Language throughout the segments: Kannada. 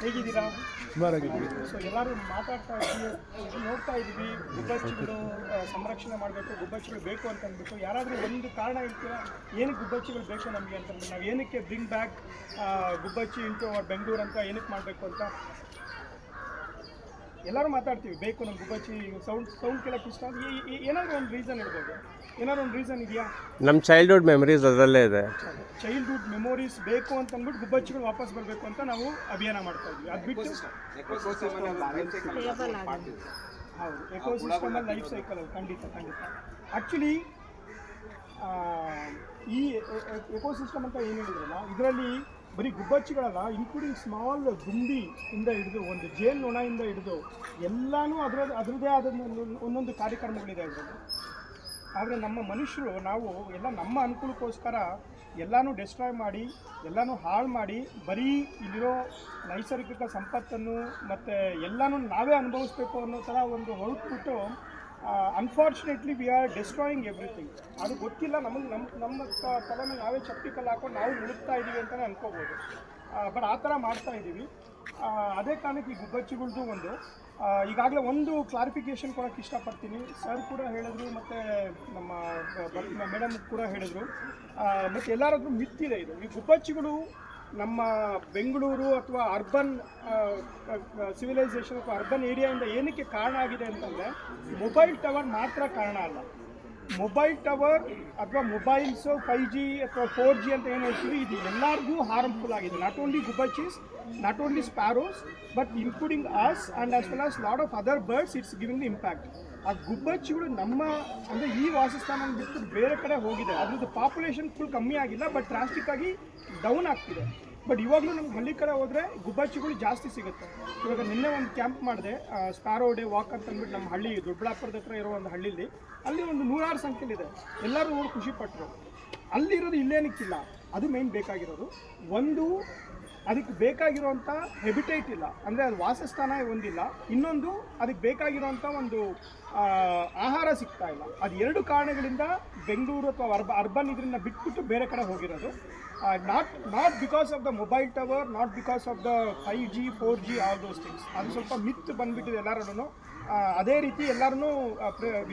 ಹೇಗಿದ್ದೀರಾ? ಸುಮಾರಾಗಿದ್ದೀವಿ. ಸೊ ಎಲ್ಲರೂ ಮಾತಾಡ್ತಾ ಇದ್ವಿ, ನೋಡ್ತಾ ಇದ್ವಿ, ಗುಬ್ಬಚ್ಚಿಗಳು ಸಂರಕ್ಷಣೆ ಮಾಡಬೇಕು, ಗುಬ್ಬಚ್ಚಿಗಳು ಬೇಕು ಅಂತ ಅಂದ್ಬಿಟ್ಟು ಯಾರಾದರೂ ಒಂದು ಕಾರಣ ಹೇಳ್ತೀರಾ ಏನಕ್ಕೆ ಗುಬ್ಬಚ್ಚಿಗಳು ಬೇಕು ನಮಗೆ ಅಂತಂದ್ಬಿಟ್ಟು, ನಾವು ಏನಕ್ಕೆ ಬ್ರಿಂಗ್ ಬ್ಯಾಕ್ ಗುಬ್ಬಚ್ಚಿ ಇಂಟು ಅವರ್ ಬೆಂಗಳೂರು ಅಂತ ಏನಕ್ಕೆ ಮಾಡಬೇಕು ಅಂತ ಎಲ್ಲರೂ ಮಾತಾಡ್ತೀವಿ. ಬೇಕು ನಮ್ಮ ಗುಬ್ಬಚ್ಚಿ ಸೌಂಡ್ ಕೇಳೋಕ್ಕೆ ಇಷ್ಟ ಅಂತ ಏನಾದರೂ ಒಂದು ರೀಸನ್ ಇರ್ಬೋದು. ಏನಾದ್ರು ಒಂದು ರೀಸನ್ ಇದೆಯಾ? ನಮ್ಮ ಚೈಲ್ಡ್ಹುಡ್ ಮೆಮರೀಸ್ ಅದರಲ್ಲೇ ಇದೆ. ಚೈಲ್ಡ್ಹುಡ್ ಮೆಮೊರೀಸ್ ಬೇಕು ಅಂತ ಅಂದ್ಬಿಟ್ಟು ಗುಬ್ಬಚ್ಚಿಗಳು ವಾಪಸ್ ಬರಬೇಕು ಅಂತ ನಾವು ಅಭಿಯಾನ ಮಾಡ್ತಾ ಇದ್ವಿ. ಅದು ಬಿಟ್ಟು ಹೌದು, ಎಕೋಸಿಸ್ಟಮಲ್ಲಿ ಲೈಫ್ ಸೈಕಲ್ ಅದು ಖಂಡಿತ. ಆ್ಯಕ್ಚುಲಿ ಈ ಎಕೋಸಿಸ್ಟಮ್ ಅಂತ ಏನು ಹೇಳಿದ್ರಲ್ಲ, ಇದರಲ್ಲಿ ಬರೀ ಗುಬ್ಬಚ್ಚಿಗಳಲ್ಲ, ಇನ್ಕ್ಲೂಡಿಂಗ್ ಸ್ಮಾಲ್ ಗುಂಡಿಯಿಂದ ಹಿಡಿದು ಒಂದು ಜೇನು ನೊಣದಿಂದ ಹಿಡಿದು ಎಲ್ಲನೂ ಅದರದ್ದೇ ಆದ ಒಂದೊಂದು ಕಾರ್ಯಕ್ರಮಗಳಿದೆ ಅದರಲ್ಲಿ. ಆದರೆ ನಮ್ಮ ಮನುಷ್ಯರು ನಾವು ಎಲ್ಲ ನಮ್ಮ ಅನುಕೂಲಕ್ಕೋಸ್ಕರ ಎಲ್ಲನೂ ಡೆಸ್ಟ್ರಾಯ್ ಮಾಡಿ, ಎಲ್ಲನೂ ಹಾಳು ಮಾಡಿ, ಬರೀ ಇಲ್ಲಿರೋ ನೈಸರ್ಗಿಕ ಸಂಪತ್ತನ್ನು ಮತ್ತು ಎಲ್ಲನೂ ನಾವೇ ಅನುಭವಿಸ್ಬೇಕು ಅನ್ನೋ ಥರ ಒಂದು ಹೊರಟ್ಬಿಟ್ಟು unfortunately we are destroying everything. ಅದು ಗೊತ್ತಿಲ್ಲ ನಮಗೆ. ನಮ್ಮ ತಲೆ ಮೇಲೆ ನಾವೇ ಚಪ್ಪಲಿ ಕಲ್ಲು ಹಾಕೊಂಡು ನಾವು ಮುಳುಗ್ತಾ ಇದ್ದೀವಿ ಅಂತಲೇ ಅನ್ಕೋಬೋದು. ಬಟ್ ಆ ಥರ ಮಾಡ್ತಾ ಇದ್ದೀವಿ. ಅದೇ ಕಾರಣಕ್ಕೆ ಈ ಗುಬ್ಬಚ್ಚಿಗಳ್ದು ಒಂದು ಈಗಾಗಲೇ ಒಂದು ಕ್ಲಾರಿಫಿಕೇಷನ್ ಕೊಡೋಕ್ಕೆ ಇಷ್ಟಪಡ್ತೀನಿ. ಸರ್ ಕೂಡ ಹೇಳಿದ್ರು ಮತ್ತು ನಮ್ಮ ಮೇಡಮ್ ಕೂಡ ಹೇಳಿದರು. ಮತ್ತು ಎಲ್ಲರಾದ್ರೂ ಮಿತ್ತಿದೆ ಇದು. ಈ ಗುಬ್ಬಚ್ಚಿಗಳು ನಮ್ಮ ಬೆಂಗಳೂರು ಅಥವಾ ಅರ್ಬನ್ ಸಿವಿಲೈಸೇಷನ್ ಅಥವಾ ಅರ್ಬನ್ ಏರಿಯಾಯಿಂದ ಏನಕ್ಕೆ ಕಾರಣ ಆಗಿದೆ ಅಂತಂದರೆ, ಮೊಬೈಲ್ ಟವರ್ ಮಾತ್ರ ಕಾರಣ ಅಲ್ಲ. ಮೊಬೈಲ್ ಟವರ್ ಅಥವಾ ಮೊಬೈಲ್ಸು 5G ಅಥವಾ 4G ಅಂತ ಏನು ಹೇಳ್ತೀವಿ, ಇದು ಎಲ್ಲರಿಗೂ ಹಾರ್ಮ್ಫುಲ್ ಆಗಿದೆ. ನಾಟ್ ಓನ್ಲಿ ಗುಬ್ಬಚ್ಚಿಸ್, not only sparrows, but including us and as well as lot of other birds it's giving the impact. ಆ ಗುಬ್ಬಚ್ಚಿಗಳು ನಮ್ಮ ಅಂದರೆ ಈ ವಾಸಸ್ಥಾನ ಬಿಟ್ಟು ಬೇರೆ ಕಡೆ ಹೋಗಿದೆ. ಅದ್ರದ್ದು ಪಾಪ್ಯುಲೇಷನ್ ಫುಲ್ ಕಮ್ಮಿ ಆಗಿಲ್ಲ, ಬಟ್ ಡ್ರಾಸ್ಟಿಕ್ ಆಗಿ ಡೌನ್ ಆಗ್ತಿದೆ. ಬಟ್ ಇವಾಗಲೂ ನಮ್ಗೆ ಹಳ್ಳಿ ಕಡೆ ಹೋದರೆ ಗುಬ್ಬಚ್ಚಿಗಳು ಜಾಸ್ತಿ ಸಿಗುತ್ತೆ. ಇವಾಗ ನಿನ್ನೆ ಒಂದು ಕ್ಯಾಂಪ್ ಮಾಡಿದೆ, ಸ್ಪ್ಯಾರೋ ಡೇ ವಾಕ್ ಅಂತ ಅಂದ್ಬಿಟ್ಟು ನಮ್ಮ ಹಳ್ಳಿ ದೊಡ್ಡಬಳ್ಳಾಪುರದ ಹತ್ರ ಇರೋ ಒಂದು ಹಳ್ಳಿಲಿ. ಅಲ್ಲಿ ಒಂದು 106 ಸಂಖ್ಯೆಲಿದೆ. ಎಲ್ಲರೂ ನೋಡಿ ಖುಷಿಪಟ್ಟರು. ಅಲ್ಲಿರೋದು ಇಲ್ಲೇನಕ್ಕಿಲ್ಲ, ಅದು ಮೇಯ್ನ್ ಬೇಕಾಗಿರೋದು. ಒಂದು ಅದಕ್ಕೆ ಬೇಕಾಗಿರೋಂಥ ಹೆಬಿಟೇಟ್ ಇಲ್ಲ, ಅಂದರೆ ಅದು ವಾಸಸ್ಥಾನ ಒಂದಿಲ್ಲ. ಇನ್ನೊಂದು ಅದಕ್ಕೆ ಬೇಕಾಗಿರೋಂಥ ಒಂದು ಆಹಾರ ಸಿಗ್ತಾ ಇಲ್ಲ. ಅದು ಎರಡು ಕಾರಣಗಳಿಂದ ಬೆಂಗಳೂರು ಅಥವಾ ಅರ್ಬನ್ ಇದರಿಂದ ಬಿಟ್ಬಿಟ್ಟು ಬೇರೆ ಕಡೆ ಹೋಗಿರೋದು. Not because of the mobile tower, not because of the 5G 4G all those things. ಅದು ಸ್ವಲ್ಪ ಮಿತ್ ಬಂದುಬಿಟ್ಟಿದೆ ಎಲ್ಲರೂ. ಅದೇ ರೀತಿ ಎಲ್ಲರೂ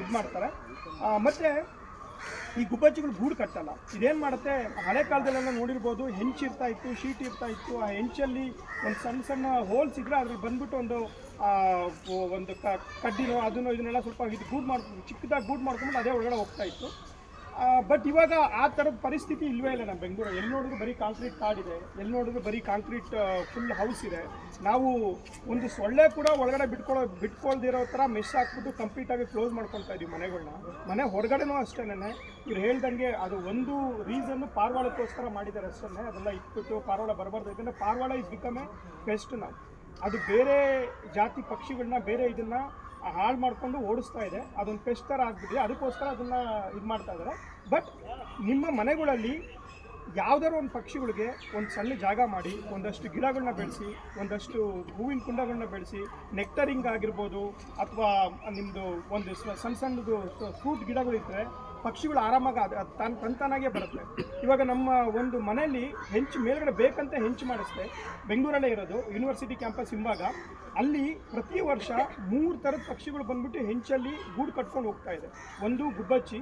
ಇದು ಮಾಡ್ತಾರೆ. ಮತ್ತು ಈ ಗುಬ್ಬಚ್ಚಿಗಳು ಗೂಡು ಕಟ್ಟಲ್ಲ. ಇದೇನು ಮಾಡುತ್ತೆ, ಹಳೆ ಕಾಲದಲ್ಲೆಲ್ಲ ನೋಡಿರ್ಬೋದು, ಹೆಂಚಿರ್ತಾ ಇತ್ತು, ಶೀಟ್ ಇರ್ತಾ ಇತ್ತು. ಆ ಹೆಂಚಲ್ಲಿ ಒಂದು ಸಣ್ಣ ಸಣ್ಣ ಹೋಲ್ಸ್ ಇದ್ದರೆ ಅದ್ರಲ್ಲಿ ಬಂದ್ಬಿಟ್ಟು ಒಂದು ಕಡ್ಡಿನೋ ಅದನ್ನೋ ಇದನ್ನೆಲ್ಲ ಸ್ವಲ್ಪ ಇದು ಚಿಕ್ಕದಾಗಿ ಗೂಡು ಮಾಡ್ಕೊಂಡು ಅದೇ ಒಳಗಡೆ ಹೋಗ್ತಾ ಇತ್ತು. ಬಟ್ ಇವಾಗ ಆ ಥರದ ಪರಿಸ್ಥಿತಿ ಇಲ್ಲವೇ ಇಲ್ಲ ನಮ್ಮ ಬೆಂಗಳೂರು. ಎಲ್ಲಿ ನೋಡಿದ್ರು ಬರೀ ಕಾಂಕ್ರೀಟ್ ಕಾಡಿದೆ, ಎಲ್ಲಿ ನೋಡಿದ್ರು ಬರೀ ಕಾಂಕ್ರೀಟ್ ಫುಲ್ ಹೌಸ್ ಇದೆ. ನಾವು ಒಂದು ಸೊಳ್ಳೆ ಕೂಡ ಒಳಗಡೆ ಬಿಟ್ಕೊಳ್ದಿರೋ ಥರ ಮೆಸ್ ಹಾಕ್ಬಿಟ್ಟು ಕಂಪ್ಲೀಟಾಗಿ ಕ್ಲೋಸ್ ಮಾಡ್ಕೊಳ್ತಾ ಇದ್ದೀವಿ ಮನೆಗಳನ್ನ. ಮನೆ ಹೊರಗಡೆನೂ ಅಷ್ಟೇನೆ. ಇವ್ರು ಹೇಳ್ದಂಗೆ ಅದು ಒಂದು ರೀಸನ್ನು ಪಾರಿವಾಳಕ್ಕೋಸ್ಕರ ಮಾಡಿದ್ದಾರೆ ಅಷ್ಟೇ. ಅದೆಲ್ಲ ಇಟ್ಬಿಟ್ಟು ಪಾರಿವಾಳ ಬರಬಾರ್ದು. ಯಾಕಂದರೆ ಪಾರಿವಾಳ ಇಸ್ ಬಿಕಮ್ ಎ ಪೆಸ್ಟ್ ನಾವು. ಅದು ಬೇರೆ ಜಾತಿ ಪಕ್ಷಿಗಳನ್ನ ಬೇರೆ ಇದನ್ನು ಹಾಳು ಮಾಡಿಕೊಂಡು ಓಡಿಸ್ತಾ ಇದೆ. ಅದೊಂದು ಪೆಸ್ಟ್ ಥರ ಆಗಿಬಿಟ್ಟಿದೆ. ಅದಕ್ಕೋಸ್ಕರ ಅದನ್ನು ಇದು ಮಾಡ್ತಾ ಇದ್ದಾರೆ. ಬಟ್ ನಿಮ್ಮ ಮನೆಗಳಲ್ಲಿ ಯಾವುದಾದ್ರು ಒಂದು ಪಕ್ಷಿಗಳಿಗೆ ಒಂದು ಸಣ್ಣ ಜಾಗ ಮಾಡಿ, ಒಂದಷ್ಟು ಗಿಡಗಳನ್ನ ಬೆಳೆಸಿ, ಒಂದಷ್ಟು ಹೂವಿನ ಕುಂಡಗಳನ್ನ ಬೆಳೆಸಿ, ನೆಕ್ಟರಿಂಗ್ ಆಗಿರ್ಬೋದು ಅಥವಾ ನಿಮ್ಮದು ಒಂದು ಸಣ್ಣದು ಫ್ರೂಟ್ ಗಿಡಗಳಿದ್ದರೆ ಪಕ್ಷಿಗಳು ಆರಾಮಾಗಿ ಅದು ತಾನಾಗೇ ಬರುತ್ತೆ. ಇವಾಗ ನಮ್ಮ ಒಂದು ಮನೆಯಲ್ಲಿ ಹೆಂಚು ಮೇಲ್ಗಡೆ ಬೇಕಂತ ಹೆಂಚು ಮಾಡಿಸ್ದೆ. ಬೆಂಗಳೂರಲ್ಲೇ ಇರೋದು ಯೂನಿವರ್ಸಿಟಿ ಕ್ಯಾಂಪಸ್ ಹಿಂಭಾಗ. ಅಲ್ಲಿ ಪ್ರತಿ ವರ್ಷ 3 ಥರದ ಪಕ್ಷಿಗಳು ಬಂದ್ಬಿಟ್ಟು ಹೆಂಚಲ್ಲಿ ಗೂಡು ಕಟ್ಕೊಂಡು ಹೋಗ್ತಾ ಇದೆ. ಒಂದು ಗುಬ್ಬಚ್ಚಿ,